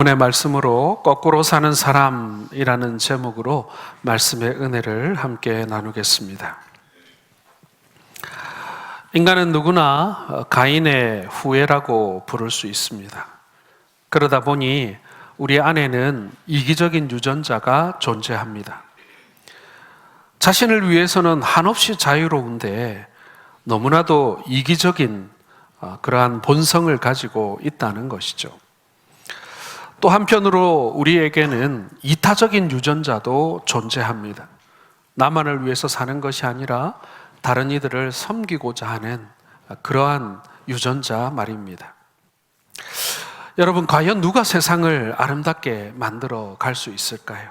오늘의 말씀으로 거꾸로 사는 사람이라는 제목으로 말씀의 은혜를 함께 나누겠습니다. 인간은 누구나 가인의 후예라고 부를 수 있습니다. 그러다 보니 우리 안에는 이기적인 유전자가 존재합니다. 자신을 위해서는 한없이 자유로운데 너무나도 이기적인 그러한 본성을 가지고 있다는 것이죠. 또 한편으로 우리에게는 이타적인 유전자도 존재합니다. 나만을 위해서 사는 것이 아니라 다른 이들을 섬기고자 하는 그러한 유전자 말입니다. 여러분, 과연 누가 세상을 아름답게 만들어 갈 수 있을까요?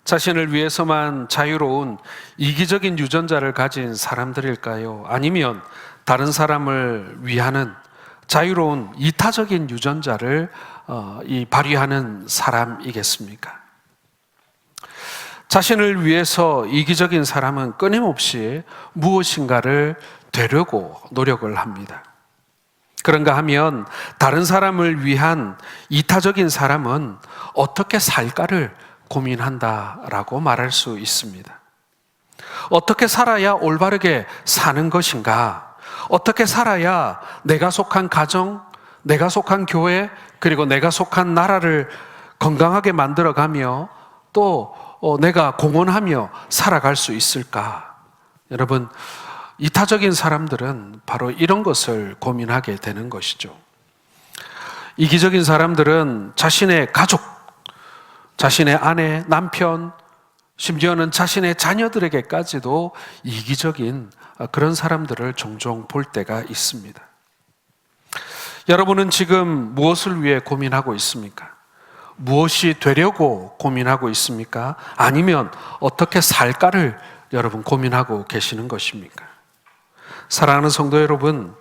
자신을 위해서만 자유로운 이기적인 유전자를 가진 사람들일까요? 아니면 다른 사람을 위하는 자유로운 이타적인 유전자를 발휘하는 사람이겠습니까? 자신을 위해서 이기적인 사람은 끊임없이 무엇인가를 되려고 노력을 합니다. 그런가 하면 다른 사람을 위한 이타적인 사람은 어떻게 살까를 고민한다라고 말할 수 있습니다. 어떻게 살아야 올바르게 사는 것인가? 어떻게 살아야 내가 속한 가정, 내가 속한 교회, 그리고 내가 속한 나라를 건강하게 만들어가며 또 내가 공헌하며 살아갈 수 있을까? 여러분, 이타적인 사람들은 바로 이런 것을 고민하게 되는 것이죠. 이기적인 사람들은 자신의 가족, 자신의 아내, 남편, 심지어는 자신의 자녀들에게까지도 이기적인 그런 사람들을 종종 볼 때가 있습니다. 여러분은 지금 무엇을 위해 고민하고 있습니까? 무엇이 되려고 고민하고 있습니까? 아니면 어떻게 살까를 여러분 고민하고 계시는 것입니까? 사랑하는 성도 여러분,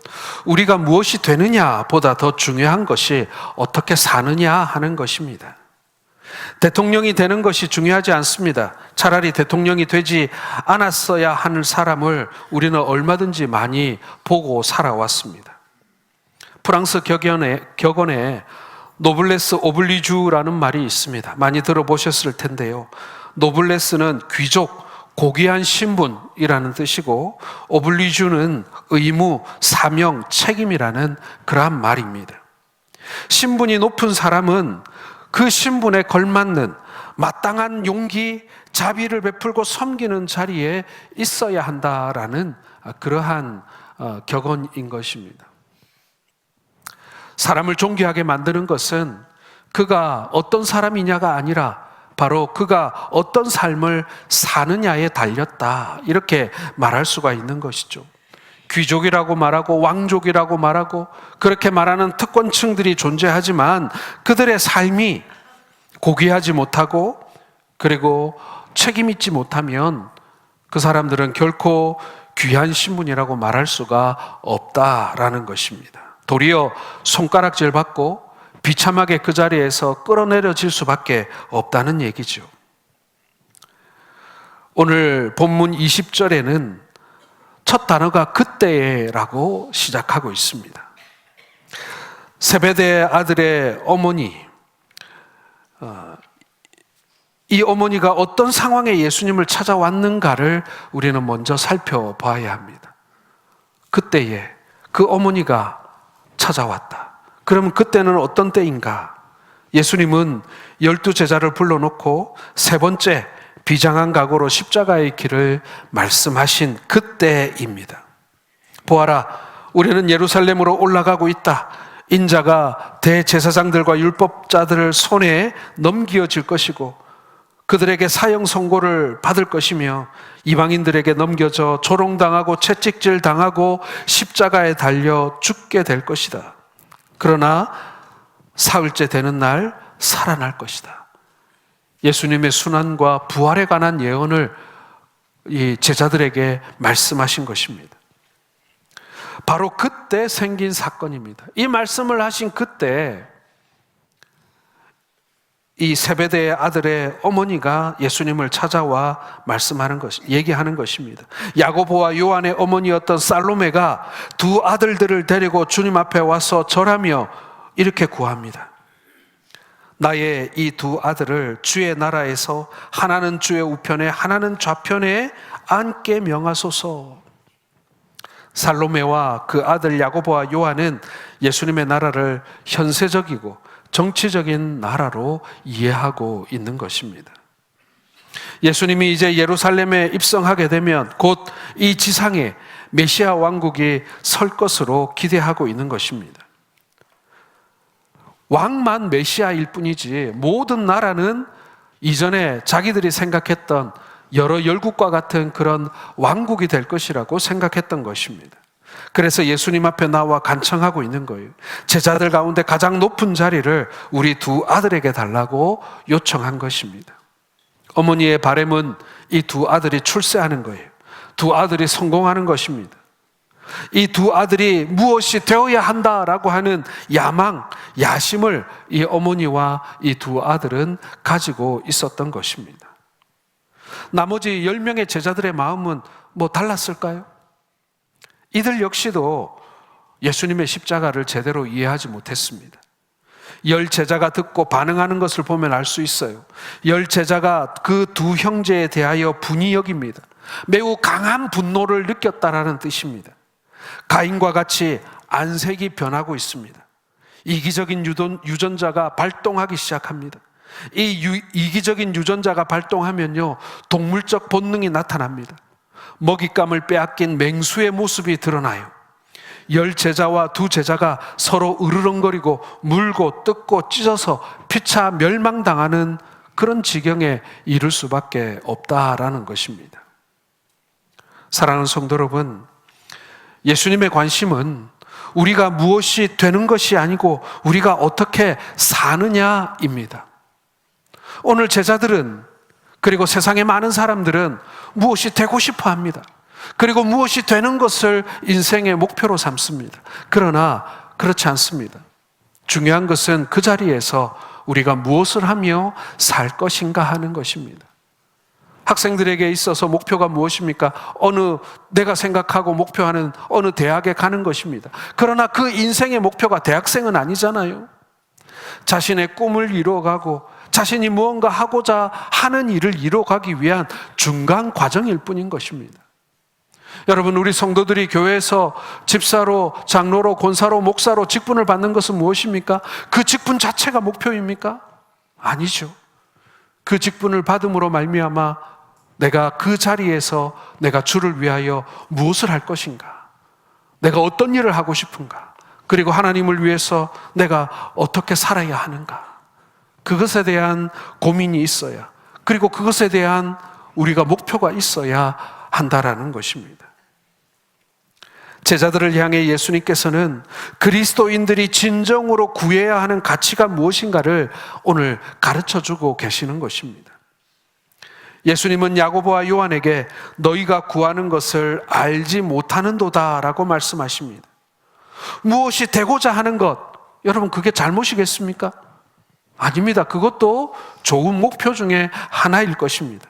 우리가 무엇이 되느냐보다 더 중요한 것이 어떻게 사느냐 하는 것입니다. 대통령이 되는 것이 중요하지 않습니다. 차라리 대통령이 되지 않았어야 하는 사람을 우리는 얼마든지 많이 보고 살아왔습니다. 프랑스 격언에 노블레스 오블리주라는 말이 있습니다. 많이 들어보셨을 텐데요. 노블레스는 귀족, 고귀한 신분이라는 뜻이고 오블리주는 의무, 사명, 책임이라는 그러한 말입니다. 신분이 높은 사람은 그 신분에 걸맞는 마땅한 용기, 자비를 베풀고 섬기는 자리에 있어야 한다라는 그러한 격언인 것입니다. 사람을 존귀하게 만드는 것은 그가 어떤 사람이냐가 아니라 바로 그가 어떤 삶을 사느냐에 달렸다, 이렇게 말할 수가 있는 것이죠. 귀족이라고 말하고 왕족이라고 말하고 그렇게 말하는 특권층들이 존재하지만 그들의 삶이 고귀하지 못하고 그리고 책임 있지 못하면 그 사람들은 결코 귀한 신분이라고 말할 수가 없다라는 것입니다. 도리어 손가락질 받고 비참하게 그 자리에서 끌어내려질 수밖에 없다는 얘기죠. 오늘 본문 20절에는 첫 단어가 그때라고 시작하고 있습니다. 세베대의 아들의 어머니, 이 어머니가 어떤 상황에 예수님을 찾아왔는가를 우리는 먼저 살펴봐야 합니다. 그때에 그 어머니가 찾아왔다. 그럼 그때는 어떤 때인가? 예수님은 12제자를 불러놓고 세 번째 비장한 각오로 십자가의 길을 말씀하신 그때입니다. 보아라, 우리는 예루살렘으로 올라가고 있다. 인자가 대제사장들과 율법자들을 손에 넘겨질 것이고 그들에게 사형 선고를 받을 것이며 이방인들에게 넘겨져 조롱당하고 채찍질 당하고 십자가에 달려 죽게 될 것이다. 그러나 사흘째 되는 날 살아날 것이다. 예수님의 순환과 부활에 관한 예언을 이 제자들에게 말씀하신 것입니다. 바로 그때 생긴 사건입니다. 이 말씀을 하신 그때 이 세베대의 아들의 어머니가 예수님을 찾아와 얘기하는 것입니다. 야고보와 요한의 어머니였던 살로메가 두 아들들을 데리고 주님 앞에 와서 절하며 이렇게 구합니다. 나의 이 두 아들을 주의 나라에서 하나는 주의 우편에 하나는 좌편에 앉게 명하소서. 살로메와 그 아들 야고보와 요한은 예수님의 나라를 현세적이고 정치적인 나라로 이해하고 있는 것입니다. 예수님이 이제 예루살렘에 입성하게 되면 곧 이 지상에 메시아 왕국이 설 것으로 기대하고 있는 것입니다. 왕만 메시아일 뿐이지 모든 나라는 이전에 자기들이 생각했던 여러 열국과 같은 그런 왕국이 될 것이라고 생각했던 것입니다. 그래서 예수님 앞에 나와 간청하고 있는 거예요. 제자들 가운데 가장 높은 자리를 우리 두 아들에게 달라고 요청한 것입니다. 어머니의 바람은 이 두 아들이 출세하는 거예요. 두 아들이 성공하는 것입니다. 이 두 아들이 무엇이 되어야 한다라고 하는 야망, 야심을 이 어머니와 이 두 아들은 가지고 있었던 것입니다. 나머지 10명의 제자들의 마음은 뭐 달랐을까요? 이들 역시도 예수님의 십자가를 제대로 이해하지 못했습니다. 10 제자가 듣고 반응하는 것을 보면 알 수 있어요. 10 제자가 그 두 형제에 대하여 분이 여깁니다. 매우 강한 분노를 느꼈다라는 뜻입니다. 가인과 같이 안색이 변하고 있습니다. 이기적인 유전자가 발동하기 시작합니다. 이 이기적인 유전자가 발동하면요, 동물적 본능이 나타납니다. 먹잇감을 빼앗긴 맹수의 모습이 드러나요. 10 제자와 2 제자가 서로 으르렁거리고 물고 뜯고 찢어서 피차 멸망당하는 그런 지경에 이를 수밖에 없다라는 것입니다. 사랑하는 성도 여러분, 예수님의 관심은 우리가 무엇이 되는 것이 아니고 우리가 어떻게 사느냐입니다. 오늘 제자들은, 그리고 세상의 많은 사람들은 무엇이 되고 싶어 합니다. 그리고 무엇이 되는 것을 인생의 목표로 삼습니다. 그러나 그렇지 않습니다. 중요한 것은 그 자리에서 우리가 무엇을 하며 살 것인가 하는 것입니다. 학생들에게 있어서 목표가 무엇입니까? 내가 생각하고 목표하는 어느 대학에 가는 것입니다. 그러나 그 인생의 목표가 대학생은 아니잖아요. 자신의 꿈을 이루어가고 자신이 무언가 하고자 하는 일을 이루어가기 위한 중간 과정일 뿐인 것입니다. 여러분, 우리 성도들이 교회에서 집사로, 장로로, 권사로, 목사로 직분을 받는 것은 무엇입니까? 그 직분 자체가 목표입니까? 아니죠. 그 직분을 받음으로 말미암아 내가 그 자리에서 내가 주를 위하여 무엇을 할 것인가? 내가 어떤 일을 하고 싶은가? 그리고 하나님을 위해서 내가 어떻게 살아야 하는가? 그것에 대한 고민이 있어야, 그리고 그것에 대한 우리가 목표가 있어야 한다라는 것입니다. 제자들을 향해 예수님께서는 그리스도인들이 진정으로 구해야 하는 가치가 무엇인가를 오늘 가르쳐주고 계시는 것입니다. 예수님은 야고보와 요한에게 너희가 구하는 것을 알지 못하는도다 라고 말씀하십니다. 무엇이 되고자 하는 것, 여러분, 그게 잘못이겠습니까? 아닙니다. 그것도 좋은 목표 중에 하나일 것입니다.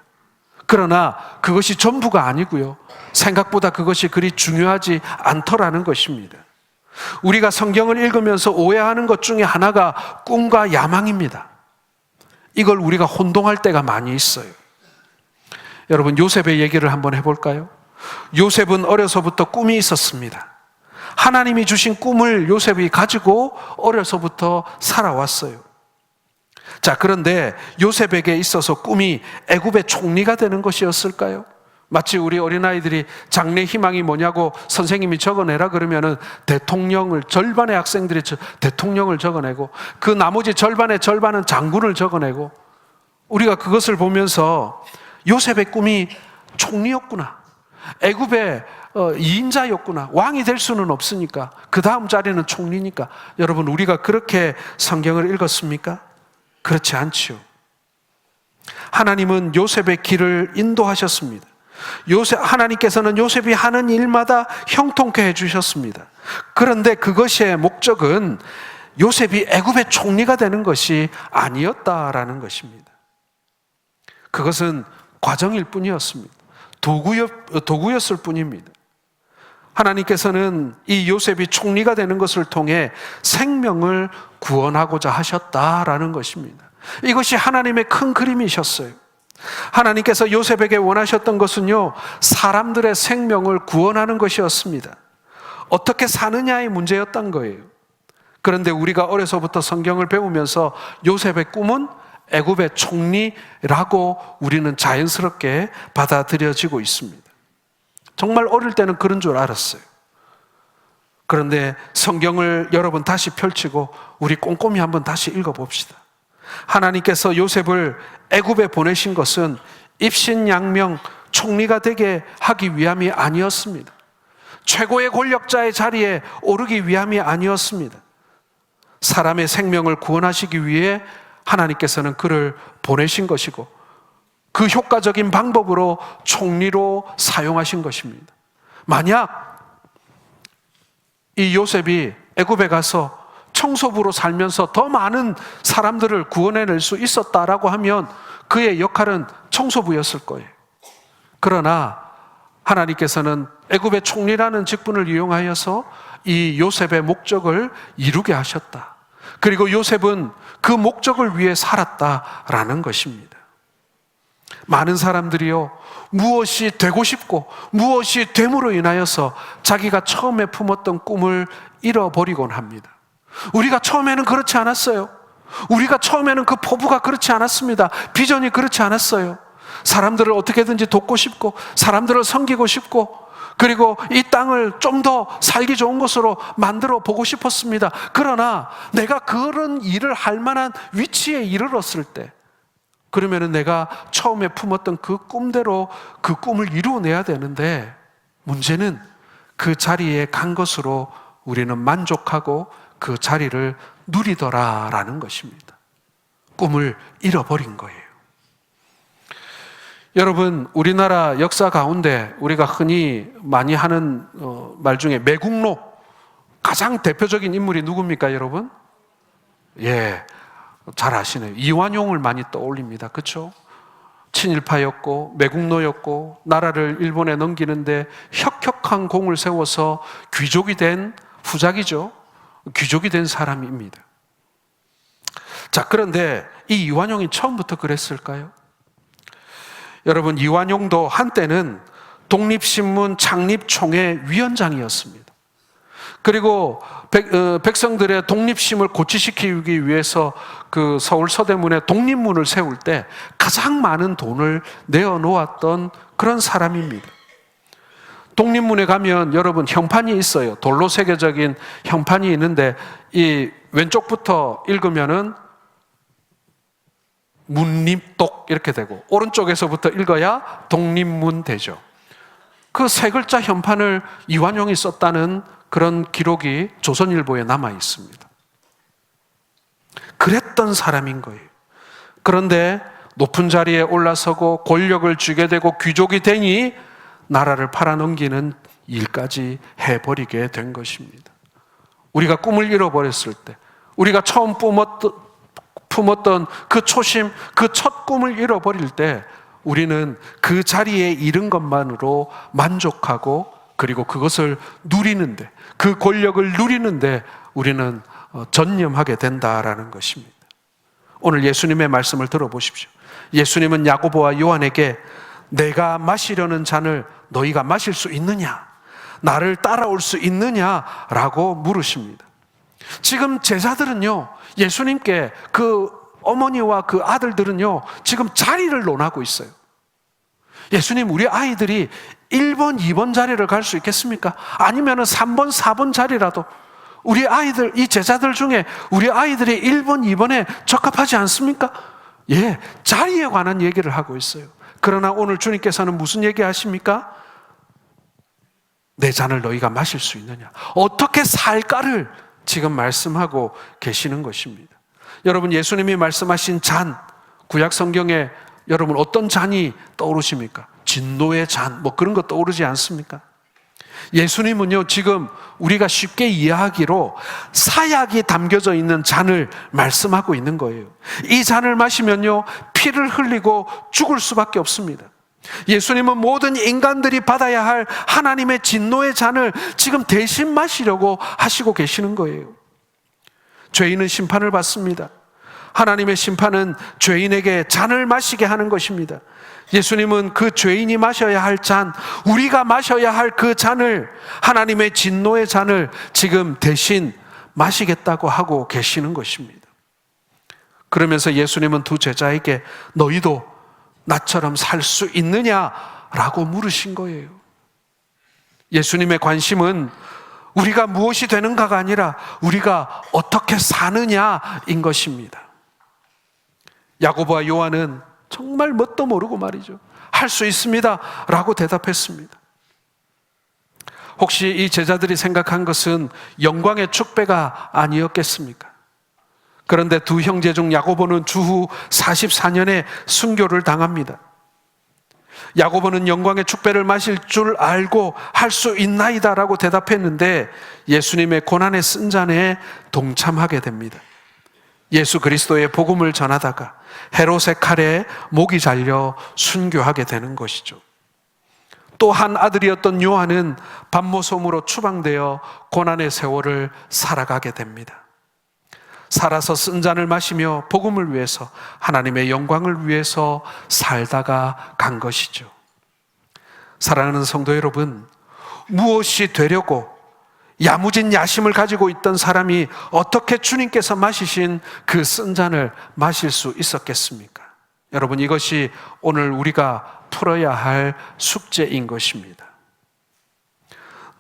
그러나 그것이 전부가 아니고요, 생각보다 그것이 그리 중요하지 않더라는 것입니다. 우리가 성경을 읽으면서 오해하는 것 중에 하나가 꿈과 야망입니다. 이걸 우리가 혼동할 때가 많이 있어요. 여러분, 요셉의 얘기를 한번 해볼까요? 요셉은 어려서부터 꿈이 있었습니다. 하나님이 주신 꿈을 요셉이 가지고 어려서부터 살아왔어요. 자, 그런데 요셉에게 있어서 꿈이 애굽의 총리가 되는 것이었을까요? 마치 우리 어린아이들이 장래 희망이 뭐냐고 선생님이 적어내라 그러면은 대통령을, 절반의 학생들이 대통령을 적어내고 그 나머지 절반의 절반은 장군을 적어내고, 우리가 그것을 보면서 요셉의 꿈이 총리였구나, 애굽의 2인자였구나, 왕이 될 수는 없으니까 그 다음 자리는 총리니까. 여러분, 우리가 그렇게 성경을 읽었습니까? 그렇지 않지요. 하나님은 요셉의 길을 인도하셨습니다. 하나님께서는 요셉이 하는 일마다 형통케 해주셨습니다. 그런데 그것의 목적은 요셉이 애굽의 총리가 되는 것이 아니었다라는 것입니다. 그것은 과정일 뿐이었습니다. 도구였을 뿐입니다. 하나님께서는 이 요셉이 총리가 되는 것을 통해 생명을 구원하고자 하셨다라는 것입니다. 이것이 하나님의 큰 그림이셨어요. 하나님께서 요셉에게 원하셨던 것은요, 사람들의 생명을 구원하는 것이었습니다. 어떻게 사느냐의 문제였던 거예요. 그런데 우리가 어려서부터 성경을 배우면서 요셉의 꿈은 애굽의 총리라고 우리는 자연스럽게 받아들여지고 있습니다. 정말 어릴 때는 그런 줄 알았어요. 그런데 성경을 여러분 다시 펼치고 우리 꼼꼼히 한번 다시 읽어봅시다. 하나님께서 요셉을 애굽에 보내신 것은 입신양명 총리가 되게 하기 위함이 아니었습니다. 최고의 권력자의 자리에 오르기 위함이 아니었습니다. 사람의 생명을 구원하시기 위해 하나님께서는 그를 보내신 것이고 그 효과적인 방법으로 총리로 사용하신 것입니다. 만약 이 요셉이 애굽에 가서 청소부로 살면서 더 많은 사람들을 구원해낼 수 있었다라고 하면 그의 역할은 청소부였을 거예요. 그러나 하나님께서는 애굽의 총리라는 직분을 이용하여서 이 요셉의 목적을 이루게 하셨다. 그리고 요셉은 그 목적을 위해 살았다라는 것입니다. 많은 사람들이요, 무엇이 되고 싶고 무엇이 됨으로 인하여서 자기가 처음에 품었던 꿈을 잃어버리곤 합니다. 우리가 처음에는 그렇지 않았어요. 우리가 처음에는 그 포부가 그렇지 않았습니다. 비전이 그렇지 않았어요. 사람들을 어떻게든지 돕고 싶고 사람들을 섬기고 싶고 그리고 이 땅을 좀 더 살기 좋은 곳으로 만들어 보고 싶었습니다. 그러나 내가 그런 일을 할 만한 위치에 이르렀을 때, 그러면은 내가 처음에 품었던 그 꿈대로 그 꿈을 이루어내야 되는데, 문제는 그 자리에 간 것으로 우리는 만족하고 그 자리를 누리더라라는 것입니다. 꿈을 잃어버린 거예요. 여러분, 우리나라 역사 가운데 우리가 흔히 많이 하는 말 중에 매국노, 가장 대표적인 인물이 누굽니까, 여러분? 예, 잘 아시네요. 이완용을 많이 떠올립니다. 그렇죠? 친일파였고 매국노였고 나라를 일본에 넘기는데 혁혁한 공을 세워서 귀족이 된 후작이죠. 귀족이 된 사람입니다. 자, 그런데 이 이완용이 처음부터 그랬을까요? 여러분, 이완용도 한때는 독립신문 창립총회 위원장이었습니다. 그리고 백성들의 독립심을 고취시키기 위해서 그 서울 서대문에 독립문을 세울 때 가장 많은 돈을 내어놓았던 그런 사람입니다. 독립문에 가면 여러분 형판이 있어요. 돌로 새겨진 형판이 있는데 이 왼쪽부터 읽으면은 문립독 이렇게 되고 오른쪽에서부터 읽어야 독립문 되죠. 그 세 글자 현판을 이완용이 썼다는 그런 기록이 조선일보에 남아 있습니다. 그랬던 사람인 거예요. 그런데 높은 자리에 올라서고 권력을 쥐게 되고 귀족이 되니 나라를 팔아넘기는 일까지 해버리게 된 것입니다. 우리가 꿈을 잃어버렸을 때, 우리가 처음 품었던 그 초심, 그 첫 꿈을 잃어버릴 때 우리는 그 자리에 이른 것만으로 만족하고 그리고 그것을 누리는데, 그 권력을 누리는데 우리는 전념하게 된다라는 것입니다. 오늘 예수님의 말씀을 들어보십시오. 예수님은 야고보와 요한에게 내가 마시려는 잔을 너희가 마실 수 있느냐? 나를 따라올 수 있느냐라고 물으십니다. 지금 제자들은요, 예수님께 그 어머니와 그 아들들은요, 지금 자리를 논하고 있어요. 예수님, 우리 아이들이 1번, 2번 자리를 갈 수 있겠습니까? 아니면 3번, 4번 자리라도 우리 아이들, 이 제자들 중에 우리 아이들이 1번, 2번에 적합하지 않습니까? 예, 자리에 관한 얘기를 하고 있어요. 그러나 오늘 주님께서는 무슨 얘기 하십니까? 내 잔을 너희가 마실 수 있느냐? 어떻게 살까를 지금 말씀하고 계시는 것입니다. 여러분, 예수님이 말씀하신 잔, 구약 성경에 여러분 어떤 잔이 떠오르십니까? 진노의 잔, 뭐 그런 거 떠오르지 않습니까? 예수님은요, 지금 우리가 쉽게 이해하기로 사약이 담겨져 있는 잔을 말씀하고 있는 거예요. 이 잔을 마시면요, 피를 흘리고 죽을 수밖에 없습니다. 예수님은 모든 인간들이 받아야 할 하나님의 진노의 잔을 지금 대신 마시려고 하시고 계시는 거예요. 죄인은 심판을 받습니다. 하나님의 심판은 죄인에게 잔을 마시게 하는 것입니다. 예수님은 그 죄인이 마셔야 할 잔, 우리가 마셔야 할 그 잔을, 하나님의 진노의 잔을 지금 대신 마시겠다고 하고 계시는 것입니다. 그러면서 예수님은 두 제자에게 너희도 나처럼 살 수 있느냐라고 물으신 거예요. 예수님의 관심은 우리가 무엇이 되는가가 아니라 우리가 어떻게 사느냐인 것입니다. 야고보와 요한은 정말 뭣도 모르고 말이죠. 할 수 있습니다 라고 대답했습니다. 혹시 이 제자들이 생각한 것은 영광의 축배가 아니었겠습니까? 그런데 두 형제 중 야고보는 주후 44년에 순교를 당합니다. 야고보는 영광의 축배를 마실 줄 알고 할 수 있나이다 라고 대답했는데 예수님의 고난의 쓴잔에 동참하게 됩니다. 예수 그리스도의 복음을 전하다가 헤롯의 칼에 목이 잘려 순교하게 되는 것이죠. 또 한 아들이었던 요한은 밤모섬으로 추방되어 고난의 세월을 살아가게 됩니다. 살아서 쓴잔을 마시며 복음을 위해서, 하나님의 영광을 위해서 살다가 간 것이죠. 사랑하는 성도 여러분, 무엇이 되려고 야무진 야심을 가지고 있던 사람이 어떻게 주님께서 마시신 그 쓴잔을 마실 수 있었겠습니까? 여러분, 이것이 오늘 우리가 풀어야 할 숙제인 것입니다.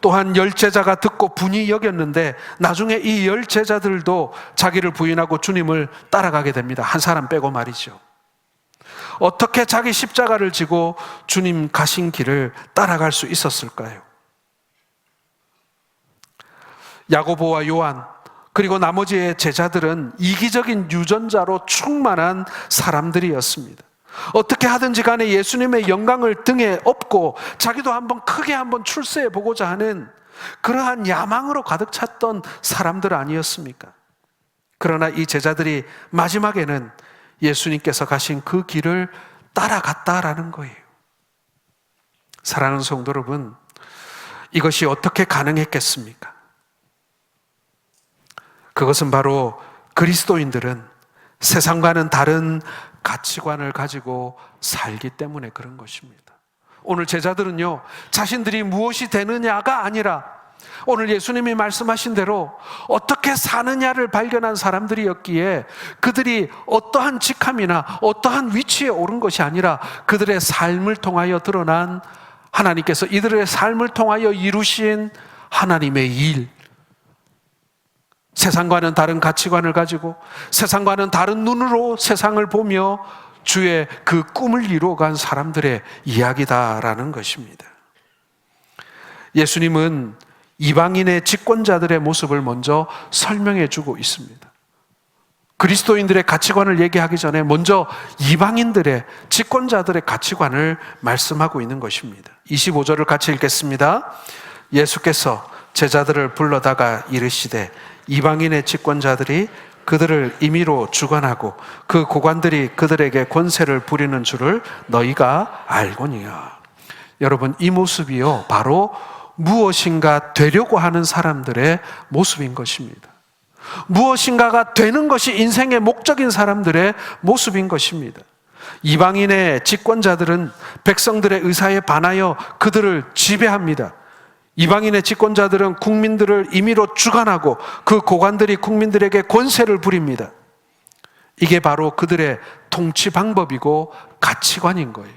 또한 10제자가 듣고 분이 여겼는데 나중에 이 10제자들도 자기를 부인하고 주님을 따라가게 됩니다. 한 사람 빼고 말이죠. 어떻게 자기 십자가를 지고 주님 가신 길을 따라갈 수 있었을까요? 야고보와 요한 그리고 나머지의 제자들은 이기적인 유전자로 충만한 사람들이었습니다. 어떻게 하든지 간에 예수님의 영광을 등에 업고 자기도 한번 크게 한번 출세해 보고자 하는 그러한 야망으로 가득 찼던 사람들 아니었습니까? 그러나 이 제자들이 마지막에는 예수님께서 가신 그 길을 따라갔다라는 거예요. 사랑하는 성도 여러분, 이것이 어떻게 가능했겠습니까? 그것은 바로 그리스도인들은 세상과는 다른 가치관을 가지고 살기 때문에 그런 것입니다. 오늘 제자들은요, 자신들이 무엇이 되느냐가 아니라 오늘 예수님이 말씀하신 대로 어떻게 사느냐를 발견한 사람들이었기에 그들이 어떠한 직함이나 어떠한 위치에 오른 것이 아니라 그들의 삶을 통하여 드러난 하나님께서 이들의 삶을 통하여 이루신 하나님의 일, 세상과는 다른 가치관을 가지고 세상과는 다른 눈으로 세상을 보며 주의 그 꿈을 이루어간 사람들의 이야기다라는 것입니다. 예수님은 이방인의 집권자들의 모습을 먼저 설명해 주고 있습니다. 그리스도인들의 가치관을 얘기하기 전에 먼저 이방인들의 집권자들의 가치관을 말씀하고 있는 것입니다. 25절을 같이 읽겠습니다. 예수께서 제자들을 불러다가 이르시되 이방인의 집권자들이 그들을 임의로 주관하고 그 고관들이 그들에게 권세를 부리는 줄을 너희가 알거니와. 여러분, 이 모습이요 바로 무엇인가 되려고 하는 사람들의 모습인 것입니다. 무엇인가가 되는 것이 인생의 목적인 사람들의 모습인 것입니다. 이방인의 집권자들은 백성들의 의사에 반하여 그들을 지배합니다. 이방인의 집권자들은 국민들을 임의로 주관하고 그 고관들이 국민들에게 권세를 부립니다. 이게 바로 그들의 통치 방법이고 가치관인 거예요.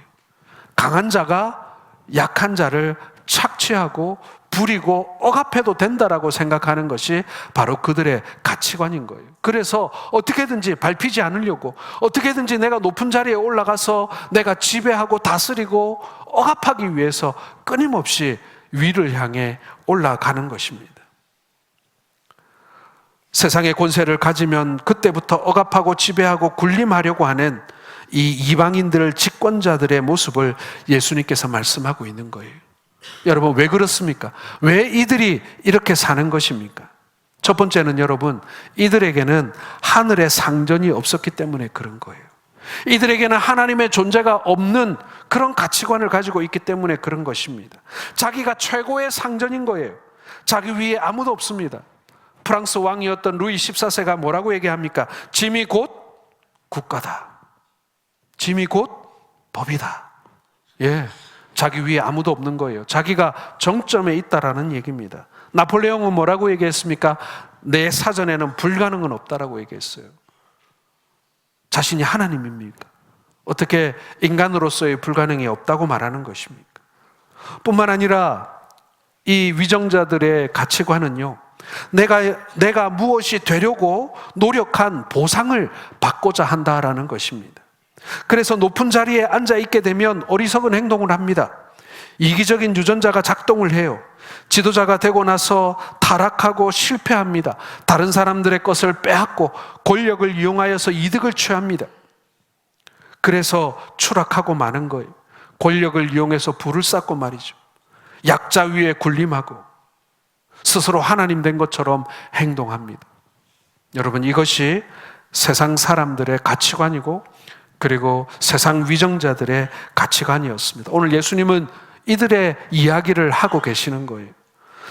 강한 자가 약한 자를 착취하고 부리고 억압해도 된다라고 생각하는 것이 바로 그들의 가치관인 거예요. 그래서 어떻게든지 밟히지 않으려고, 어떻게든지 내가 높은 자리에 올라가서 내가 지배하고 다스리고 억압하기 위해서 끊임없이 위를 향해 올라가는 것입니다. 세상의 권세를 가지면 그때부터 억압하고 지배하고 군림하려고 하는 이 이방인들 집권자들의 모습을 예수님께서 말씀하고 있는 거예요. 여러분, 왜 그렇습니까? 왜 이들이 이렇게 사는 것입니까? 첫 번째는 여러분, 이들에게는 하늘의 상전이 없었기 때문에 그런 거예요. 이들에게는 하나님의 존재가 없는 그런 가치관을 가지고 있기 때문에 그런 것입니다. 자기가 최고의 상전인 거예요. 자기 위에 아무도 없습니다. 프랑스 왕이었던 루이 14세가 뭐라고 얘기합니까? 짐이 곧 국가다. 짐이 곧 법이다. 예, 자기 위에 아무도 없는 거예요. 자기가 정점에 있다라는 얘기입니다. 나폴레옹은 뭐라고 얘기했습니까? 내 사전에는 불가능은 없다라고 얘기했어요. 자신이 하나님입니까? 어떻게 인간으로서의 불가능이 없다고 말하는 것입니까? 뿐만 아니라 이 위정자들의 가치관은요, 내가 무엇이 되려고 노력한 보상을 받고자 한다라는 것입니다. 그래서 높은 자리에 앉아 있게 되면 어리석은 행동을 합니다. 이기적인 유전자가 작동을 해요. 지도자가 되고 나서 타락하고 실패합니다. 다른 사람들의 것을 빼앗고 권력을 이용하여서 이득을 취합니다. 그래서 추락하고 마는 거예요. 권력을 이용해서 부를 쌓고 말이죠. 약자 위에 군림하고 스스로 하나님 된 것처럼 행동합니다. 여러분, 이것이 세상 사람들의 가치관이고 그리고 세상 위정자들의 가치관이었습니다. 오늘 예수님은 이들의 이야기를 하고 계시는 거예요.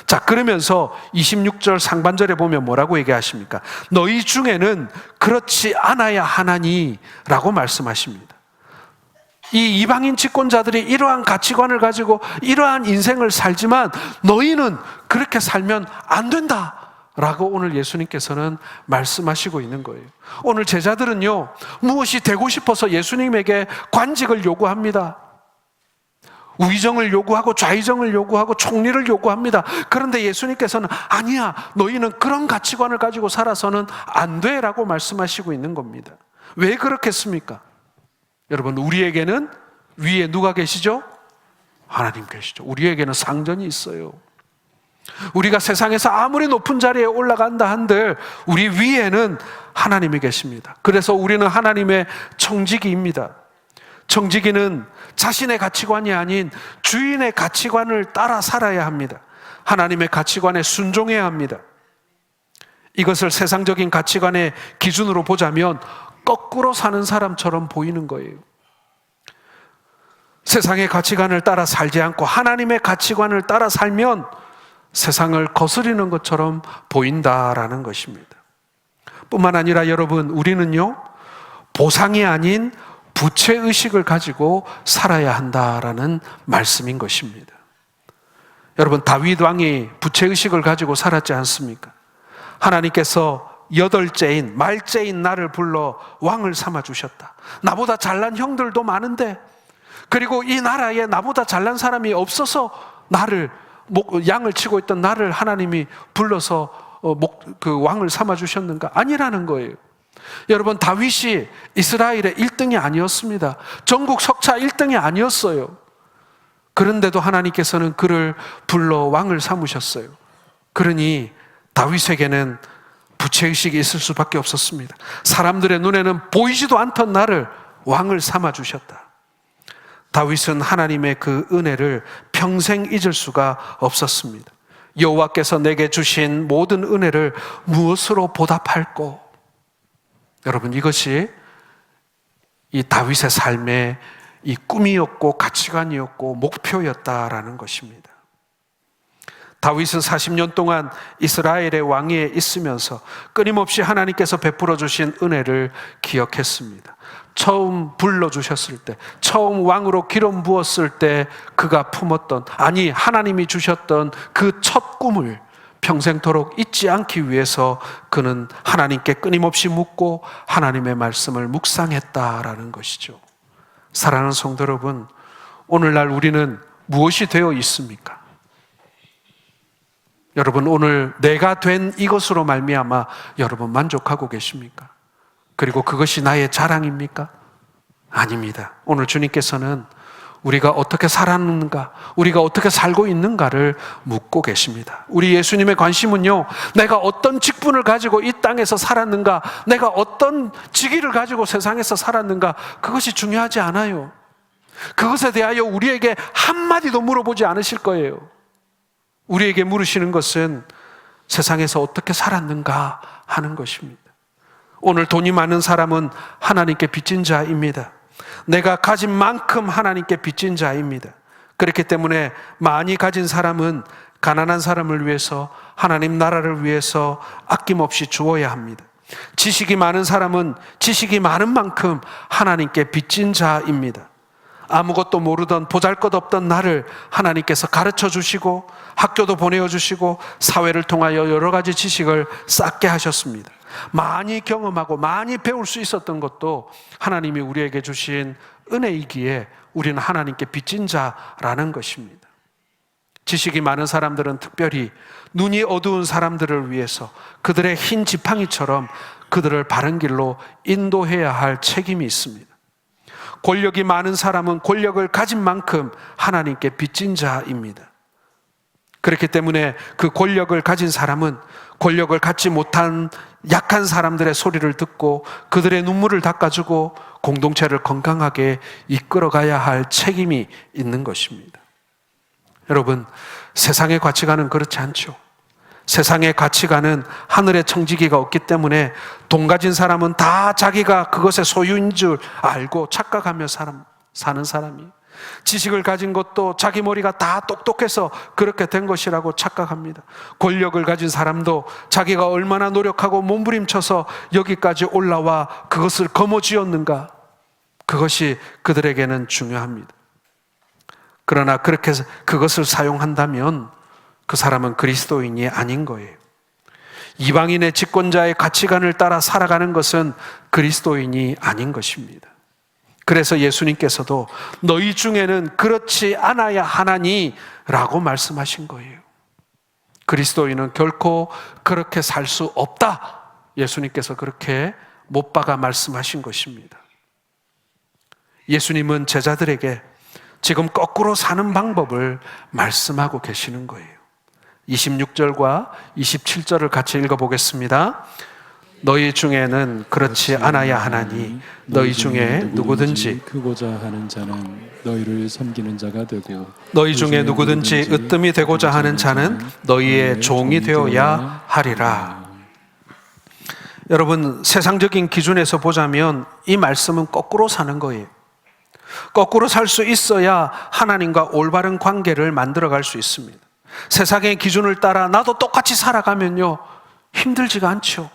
자, 그러면서 26절 상반절에 보면 뭐라고 얘기하십니까? 너희 중에는 그렇지 않아야 하나니 라고 말씀하십니다. 이 이방인 집권자들이 이러한 가치관을 가지고 이러한 인생을 살지만 너희는 그렇게 살면 안 된다 라고 오늘 예수님께서는 말씀하시고 있는 거예요. 오늘 제자들은요, 무엇이 되고 싶어서 예수님에게 관직을 요구합니다. 위정을 요구하고 좌의정을 요구하고 총리를 요구합니다. 그런데 예수님께서는 아니야, 너희는 그런 가치관을 가지고 살아서는 안 돼 라고 말씀하시고 있는 겁니다. 왜 그렇겠습니까? 여러분, 우리에게는 위에 누가 계시죠? 하나님 계시죠. 우리에게는 상전이 있어요. 우리가 세상에서 아무리 높은 자리에 올라간다 한들 우리 위에는 하나님이 계십니다. 그래서 우리는 하나님의 청지기입니다. 청지기는 자신의 가치관이 아닌 주인의 가치관을 따라 살아야 합니다. 하나님의 가치관에 순종해야 합니다. 이것을 세상적인 가치관의 기준으로 보자면 거꾸로 사는 사람처럼 보이는 거예요. 세상의 가치관을 따라 살지 않고 하나님의 가치관을 따라 살면 세상을 거스리는 것처럼 보인다라는 것입니다. 뿐만 아니라 여러분, 우리는요, 보상이 아닌 부채의식을 가지고 살아야 한다라는 말씀인 것입니다. 여러분, 다윗 왕이 부채의식을 가지고 살았지 않습니까? 하나님께서 여덟째인 말째인 나를 불러 왕을 삼아주셨다. 나보다 잘난 형들도 많은데, 그리고 이 나라에 나보다 잘난 사람이 없어서 양을 치고 있던 나를 하나님이 불러서 그 왕을 삼아주셨는가? 아니라는 거예요. 여러분, 다윗이 이스라엘의 1등이 아니었습니다. 전국 석차 1등이 아니었어요. 그런데도 하나님께서는 그를 불러 왕을 삼으셨어요. 그러니 다윗에게는 부채의식이 있을 수밖에 없었습니다. 사람들의 눈에는 보이지도 않던 나를 왕을 삼아주셨다. 다윗은 하나님의 그 은혜를 평생 잊을 수가 없었습니다. 여호와께서 내게 주신 모든 은혜를 무엇으로 보답할꼬? 여러분, 이것이 이 다윗의 삶의 이 꿈이었고 가치관이었고 목표였다라는 것입니다. 다윗은 40년 동안 이스라엘의 왕위에 있으면서 끊임없이 하나님께서 베풀어 주신 은혜를 기억했습니다. 처음 불러주셨을 때, 처음 왕으로 기름 부었을 때 그가 품었던, 아니 하나님이 주셨던 그 첫 꿈을 평생토록 잊지 않기 위해서 그는 하나님께 끊임없이 묻고 하나님의 말씀을 묵상했다라는 것이죠. 사랑하는 성도 여러분, 오늘날 우리는 무엇이 되어 있습니까? 여러분, 오늘 내가 된 이것으로 말미암아 여러분 만족하고 계십니까? 그리고 그것이 나의 자랑입니까? 아닙니다. 오늘 주님께서는 우리가 어떻게 살았는가, 우리가 어떻게 살고 있는가를 묻고 계십니다. 우리 예수님의 관심은요, 내가 어떤 직분을 가지고 이 땅에서 살았는가, 내가 어떤 직위를 가지고 세상에서 살았는가, 그것이 중요하지 않아요. 그것에 대하여 우리에게 한마디도 물어보지 않으실 거예요. 우리에게 물으시는 것은 세상에서 어떻게 살았는가 하는 것입니다. 오늘 돈이 많은 사람은 하나님께 빚진 자입니다. 내가 가진 만큼 하나님께 빚진 자입니다. 그렇기 때문에 많이 가진 사람은 가난한 사람을 위해서, 하나님 나라를 위해서 아낌없이 주어야 합니다. 지식이 많은 사람은 지식이 많은 만큼 하나님께 빚진 자입니다. 아무것도 모르던 보잘것없던 나를 하나님께서 가르쳐 주시고 학교도 보내어 주시고 사회를 통하여 여러 가지 지식을 쌓게 하셨습니다. 많이 경험하고 많이 배울 수 있었던 것도 하나님이 우리에게 주신 은혜이기에 우리는 하나님께 빚진 자라는 것입니다. 지식이 많은 사람들은 특별히 눈이 어두운 사람들을 위해서 그들의 흰 지팡이처럼 그들을 바른 길로 인도해야 할 책임이 있습니다. 권력이 많은 사람은 권력을 가진 만큼 하나님께 빚진 자입니다. 그렇기 때문에 그 권력을 가진 사람은 권력을 갖지 못한 약한 사람들의 소리를 듣고 그들의 눈물을 닦아주고 공동체를 건강하게 이끌어가야 할 책임이 있는 것입니다. 여러분, 세상의 가치관은 그렇지 않죠. 세상의 가치관은 하늘의 청지기가 없기 때문에 돈 가진 사람은 다 자기가 그것의 소유인 줄 알고 착각하며 사는 사람이, 지식을 가진 것도 자기 머리가 다 똑똑해서 그렇게 된 것이라고 착각합니다. 권력을 가진 사람도 자기가 얼마나 노력하고 몸부림쳐서 여기까지 올라와 그것을 거머쥐었는가, 그것이 그들에게는 중요합니다. 그러나 그렇게 해서 그것을 사용한다면 그 사람은 그리스도인이 아닌 거예요. 이방인의 집권자의 가치관을 따라 살아가는 것은 그리스도인이 아닌 것입니다. 그래서 예수님께서도 너희 중에는 그렇지 않아야 하나니 라고 말씀하신 거예요. 그리스도인은 결코 그렇게 살 수 없다, 예수님께서 그렇게 못 박아 말씀하신 것입니다. 예수님은 제자들에게 지금 거꾸로 사는 방법을 말씀하고 계시는 거예요. 26절과 27절을 같이 읽어보겠습니다. 너희 중에는 그렇지 않아야 하나니 너희 중에 누구든지 크고자 하는 자는 너희를 섬기는 자가 되고 너희 중에 누구든지 으뜸이 되고자 하는 자는 너희의 종이 되어야 하리라. 여러분, 세상적인 기준에서 보자면 이 말씀은 거꾸로 사는 거예요. 거꾸로 살 수 있어야 하나님과 올바른 관계를 만들어갈 수 있습니다. 세상의 기준을 따라 나도 똑같이 살아가면요, 힘들지가 않죠.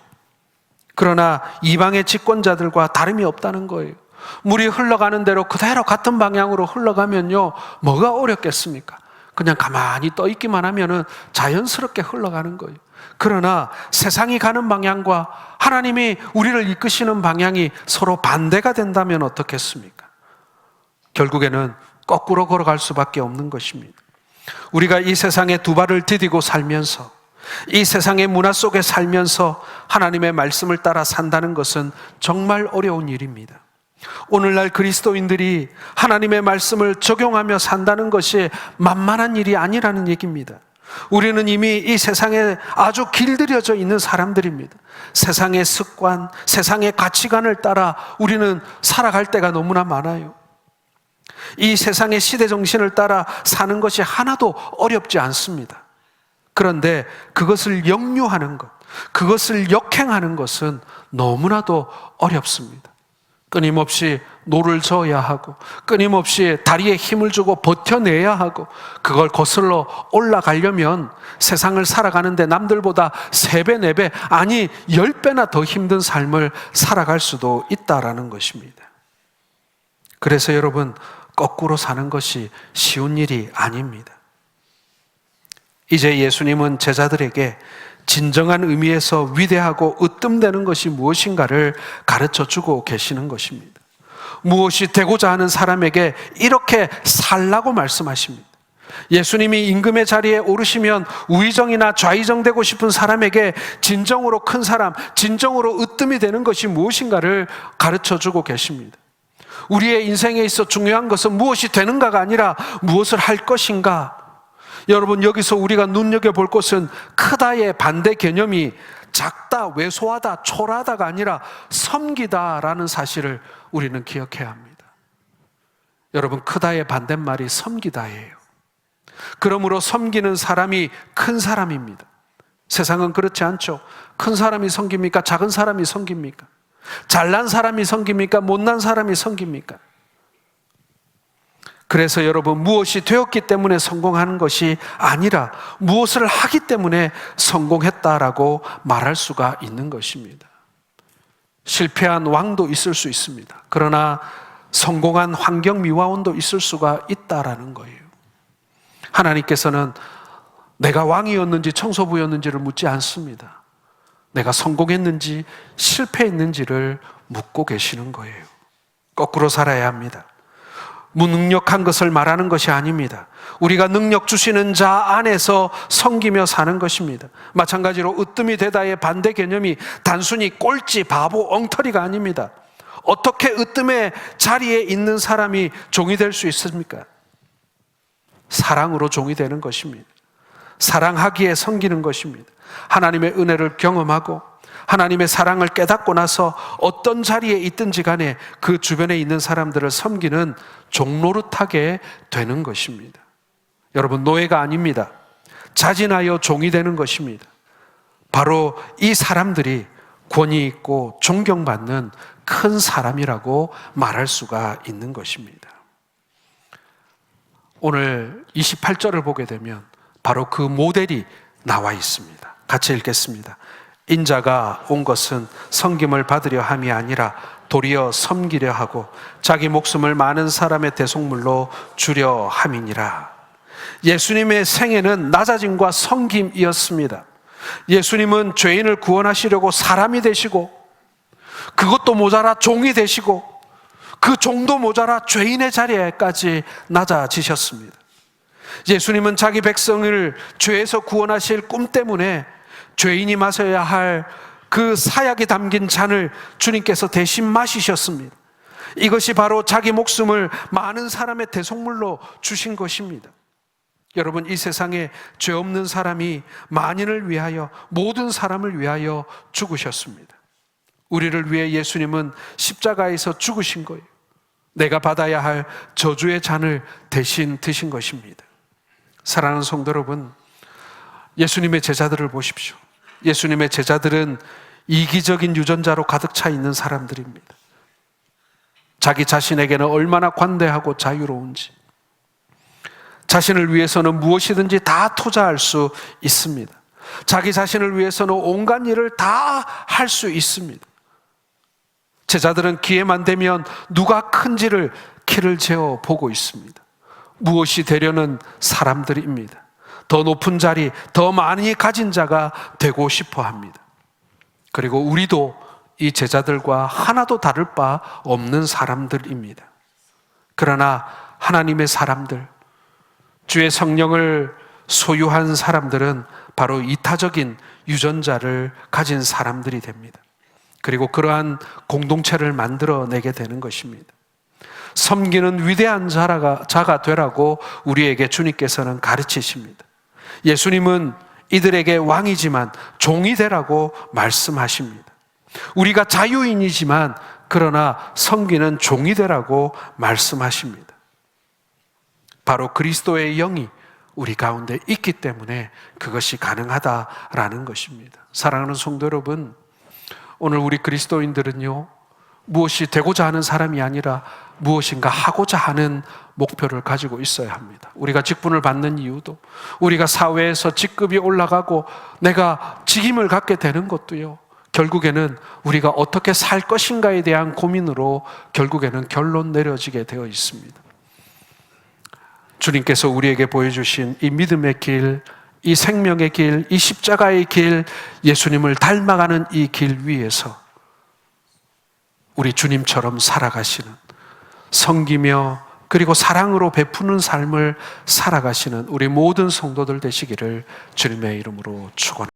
그러나 이방의 집권자들과 다름이 없다는 거예요. 물이 흘러가는 대로 그대로 같은 방향으로 흘러가면요, 뭐가 어렵겠습니까? 그냥 가만히 떠 있기만 하면은 자연스럽게 흘러가는 거예요. 그러나 세상이 가는 방향과 하나님이 우리를 이끄시는 방향이 서로 반대가 된다면 어떻겠습니까? 결국에는 거꾸로 걸어갈 수밖에 없는 것입니다. 우리가 이 세상에 두 발을 디디고 살면서, 이 세상의 문화 속에 살면서 하나님의 말씀을 따라 산다는 것은 정말 어려운 일입니다. 오늘날 그리스도인들이 하나님의 말씀을 적용하며 산다는 것이 만만한 일이 아니라는 얘기입니다. 우리는 이미 이 세상에 아주 길들여져 있는 사람들입니다. 세상의 습관, 세상의 가치관을 따라 우리는 살아갈 때가 너무나 많아요. 이 세상의 시대 정신을 따라 사는 것이 하나도 어렵지 않습니다. 그런데 그것을 역류하는 것, 그것을 역행하는 것은 너무나도 어렵습니다. 끊임없이 노를 저어야 하고, 끊임없이 다리에 힘을 주고 버텨내야 하고, 그걸 거슬러 올라가려면 세상을 살아가는데 남들보다 3배, 4배, 아니 10배나 더 힘든 삶을 살아갈 수도 있다라는 것입니다. 그래서 여러분, 거꾸로 사는 것이 쉬운 일이 아닙니다. 이제 예수님은 제자들에게 진정한 의미에서 위대하고 으뜸되는 것이 무엇인가를 가르쳐 주고 계시는 것입니다. 무엇이 되고자 하는 사람에게 이렇게 살라고 말씀하십니다. 예수님이 임금의 자리에 오르시면 우의정이나 좌의정되고 싶은 사람에게 진정으로 큰 사람, 진정으로 으뜸이 되는 것이 무엇인가를 가르쳐 주고 계십니다. 우리의 인생에 있어 중요한 것은 무엇이 되는가가 아니라 무엇을 할 것인가. 여러분, 여기서 우리가 눈여겨볼 것은 크다의 반대 개념이 작다, 왜소하다, 초라하다가 아니라 섬기다라는 사실을 우리는 기억해야 합니다. 여러분, 크다의 반대말이 섬기다예요. 그러므로 섬기는 사람이 큰 사람입니다. 세상은 그렇지 않죠. 큰 사람이 섬깁니까? 작은 사람이 섬깁니까? 잘난 사람이 섬깁니까? 못난 사람이 섬깁니까? 그래서 여러분, 무엇이 되었기 때문에 성공하는 것이 아니라 무엇을 하기 때문에 성공했다라고 말할 수가 있는 것입니다. 실패한 왕도 있을 수 있습니다. 그러나 성공한 환경미화원도 있을 수가 있다라는 거예요. 하나님께서는 내가 왕이었는지 청소부였는지를 묻지 않습니다. 내가 성공했는지 실패했는지를 묻고 계시는 거예요. 거꾸로 살아야 합니다. 무능력한 것을 말하는 것이 아닙니다. 우리가 능력 주시는 자 안에서 섬기며 사는 것입니다. 마찬가지로 으뜸이 되다의 반대 개념이 단순히 꼴찌, 바보, 엉터리가 아닙니다. 어떻게 으뜸의 자리에 있는 사람이 종이 될 수 있습니까? 사랑으로 종이 되는 것입니다. 사랑하기에 섬기는 것입니다. 하나님의 은혜를 경험하고 하나님의 사랑을 깨닫고 나서 어떤 자리에 있든지 간에 그 주변에 있는 사람들을 섬기는 종노릇하게 되는 것입니다. 여러분, 노예가 아닙니다. 자진하여 종이 되는 것입니다. 바로 이 사람들이 권위 있고 존경받는 큰 사람이라고 말할 수가 있는 것입니다. 오늘 28절을 보게 되면 바로 그 모델이 나와 있습니다. 같이 읽겠습니다. 인자가 온 것은 섬김을 받으려 함이 아니라 도리어 섬기려 하고 자기 목숨을 많은 사람의 대속물로 주려 함이니라. 예수님의 생애는 낮아짐과 섬김이었습니다. 예수님은 죄인을 구원하시려고 사람이 되시고, 그것도 모자라 종이 되시고, 그 종도 모자라 죄인의 자리에까지 낮아지셨습니다. 예수님은 자기 백성을 죄에서 구원하실 꿈 때문에 죄인이 마셔야 할 그 사약이 담긴 잔을 주님께서 대신 마시셨습니다. 이것이 바로 자기 목숨을 많은 사람의 대속물로 주신 것입니다. 여러분, 이 세상에 죄 없는 사람이 만인을 위하여, 모든 사람을 위하여 죽으셨습니다. 우리를 위해 예수님은 십자가에서 죽으신 거예요. 내가 받아야 할 저주의 잔을 대신 드신 것입니다. 사랑하는 성도 여러분, 예수님의 제자들을 보십시오. 예수님의 제자들은 이기적인 유전자로 가득 차 있는 사람들입니다. 자기 자신에게는 얼마나 관대하고 자유로운지, 자신을 위해서는 무엇이든지 다 투자할 수 있습니다. 자기 자신을 위해서는 온갖 일을 다 할 수 있습니다. 제자들은 기회만 되면 누가 큰지를 키를 재어 보고 있습니다. 무엇이 되려는 사람들입니다. 더 높은 자리, 더 많이 가진 자가 되고 싶어 합니다. 그리고 우리도 이 제자들과 하나도 다를 바 없는 사람들입니다. 그러나 하나님의 사람들, 주의 성령을 소유한 사람들은 바로 이타적인 유전자를 가진 사람들이 됩니다. 그리고 그러한 공동체를 만들어내게 되는 것입니다. 섬기는 위대한 자가 되라고 우리에게 주님께서는 가르치십니다. 예수님은 이들에게 왕이지만 종이 되라고 말씀하십니다. 우리가 자유인이지만 그러나 섬기는 종이 되라고 말씀하십니다. 바로 그리스도의 영이 우리 가운데 있기 때문에 그것이 가능하다라는 것입니다. 사랑하는 성도 여러분, 오늘 우리 그리스도인들은요, 무엇이 되고자 하는 사람이 아니라 무엇인가 하고자 하는 목표를 가지고 있어야 합니다. 우리가 직분을 받는 이유도, 우리가 사회에서 직급이 올라가고 내가 직임을 갖게 되는 것도요, 결국에는 우리가 어떻게 살 것인가에 대한 고민으로 결국에는 결론 내려지게 되어 있습니다. 주님께서 우리에게 보여주신 이 믿음의 길, 이 생명의 길, 이 십자가의 길, 예수님을 닮아가는 이 길 위에서 우리 주님처럼 살아가시는, 섬기며 그리고 사랑으로 베푸는 삶을 살아가시는 우리 모든 성도들 되시기를 주님의 이름으로 축원합니다.